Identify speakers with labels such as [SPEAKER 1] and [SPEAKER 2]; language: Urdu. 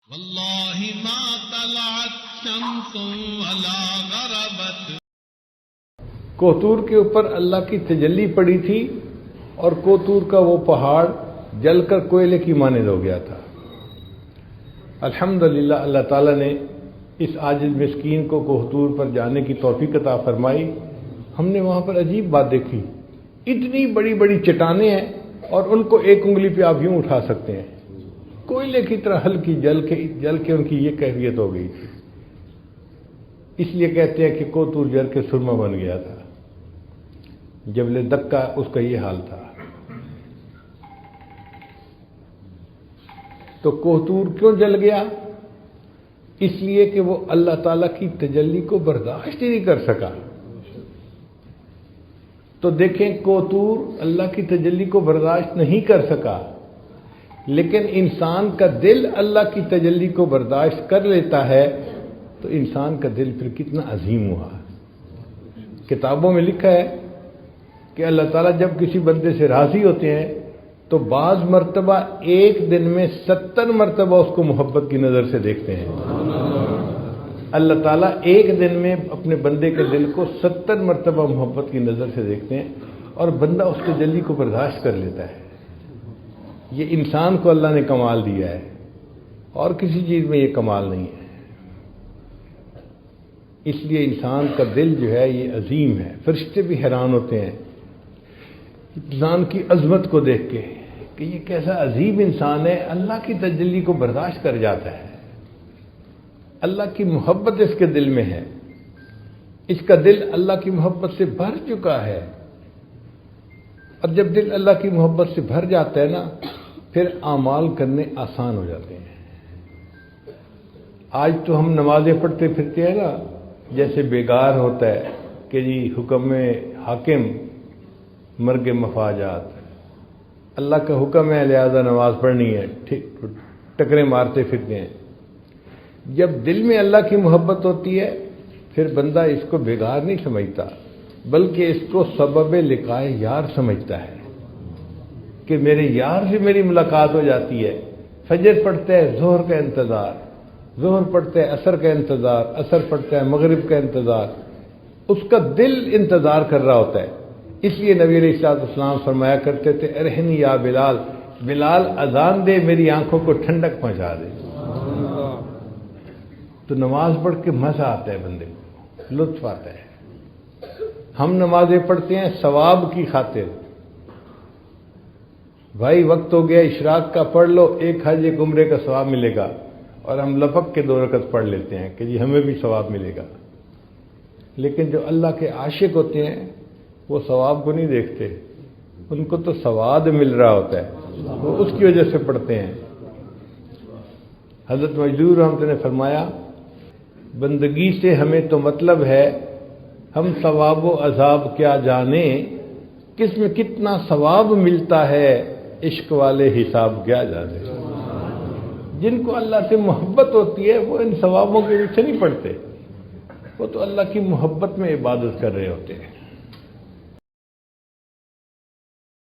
[SPEAKER 1] واللہ ما طلعت شمس ولا غربت.
[SPEAKER 2] کوہتور کے اوپر اللہ کی تجلی پڑی تھی اور کوہتور کا وہ پہاڑ جل کر کوئلے کی مانند ہو گیا تھا. الحمدللہ اللہ تعالیٰ نے اس عاجز مسکین کو کوہتور پر جانے کی توفیق عطا فرمائی. ہم نے وہاں پر عجیب بات دیکھی، اتنی بڑی بڑی چٹانیں ہیں اور ان کو ایک انگلی پہ آپ یوں اٹھا سکتے ہیں، کوئلے کی طرح ہلکی جل کے ان کی یہ کیفیت ہو گئی تھی. اس لیے کہتے ہیں کہ کوہتور جل کے سرما بن گیا تھا. جبل دکا اس کا یہ حال تھا. تو کوہتور کیوں جل گیا؟ اس لیے کہ وہ اللہ تعالیٰ کی تجلی کو برداشت ہی نہیں کر سکا. تو دیکھیں کوہتور اللہ کی تجلی کو برداشت نہیں کر سکا، لیکن انسان کا دل اللہ کی تجلی کو برداشت کر لیتا ہے تو انسان کا دل پھر کتنا عظیم ہوا. کتابوں میں لکھا ہے کہ اللہ تعالیٰ جب کسی بندے سے راضی ہوتے ہیں تو بعض مرتبہ ایک دن میں 70 مرتبہ اس کو محبت کی نظر سے دیکھتے ہیں. اللہ تعالیٰ ایک دن میں اپنے بندے کے دل کو 70 مرتبہ محبت کی نظر سے دیکھتے ہیں اور بندہ اس تجلی کو برداشت کر لیتا ہے. یہ انسان کو اللہ نے کمال دیا ہے اور کسی چیز میں یہ کمال نہیں ہے. اس لیے انسان کا دل جو ہے یہ عظیم ہے. فرشتے بھی حیران ہوتے ہیں انسان کی عظمت کو دیکھ کے کہ یہ کیسا عظیم انسان ہے، اللہ کی تجلی کو برداشت کر جاتا ہے. اللہ کی محبت اس کے دل میں ہے، اس کا دل اللہ کی محبت سے بھر چکا ہے. اور جب دل اللہ کی محبت سے بھر جاتا ہے نا پھر اعمال کرنے آسان ہو جاتے ہیں. آج تو ہم نمازیں پڑھتے پھرتے ہیں نا جیسے بیگار ہوتا ہے کہ جی حکم حاکم مرگ مفاجات، اللہ کا حکم ہے لہذا نماز پڑھنی ہے، ٹکرے مارتے پھرتے ہیں. جب دل میں اللہ کی محبت ہوتی ہے پھر بندہ اس کو بیگار نہیں سمجھتا بلکہ اس کو سبب لقائے یار سمجھتا ہے کہ میرے یار سے میری ملاقات ہو جاتی ہے. فجر پڑھتا ہے ظہر کا انتظار، ظہر پڑھتا ہے عصر کا انتظار، عصر پڑھتا ہے مغرب کا انتظار. اس کا دل انتظار کر رہا ہوتا ہے. اس لیے نبی علیہ الصلوۃ والسلام فرمایا کرتے تھے ارحنی یا بلال، بلال اذان دے میری آنکھوں کو ٹھنڈک پہنچا دے. تو نماز پڑھ کے مزہ آتا ہے، بندے کو لطف آتا ہے. ہم نمازیں پڑھتے ہیں ثواب کی خاطر. بھائی وقت ہو گیا اشراق کا، پڑھ لو، ایک حج ایک عمرے کا ثواب ملے گا، اور ہم لپک کے 2 رکعت پڑھ لیتے ہیں کہ جی ہمیں بھی ثواب ملے گا. لیکن جو اللہ کے عاشق ہوتے ہیں وہ ثواب کو نہیں دیکھتے، ان کو تو سواد مل رہا ہوتا ہے، وہ اس کی وجہ سے پڑھتے ہیں. حضرت مجدور رحمۃ اللہ نے فرمایا بندگی سے ہمیں تو مطلب ہے، ہم ثواب و عذاب کیا جانیں، کس میں کتنا ثواب ملتا ہے، عشق والے حساب کیا جانے. جن کو اللہ سے محبت ہوتی ہے وہ ان ثوابوں کے پیچھے نہیں پڑتے، وہ تو اللہ کی محبت میں عبادت کر رہے ہوتے ہیں.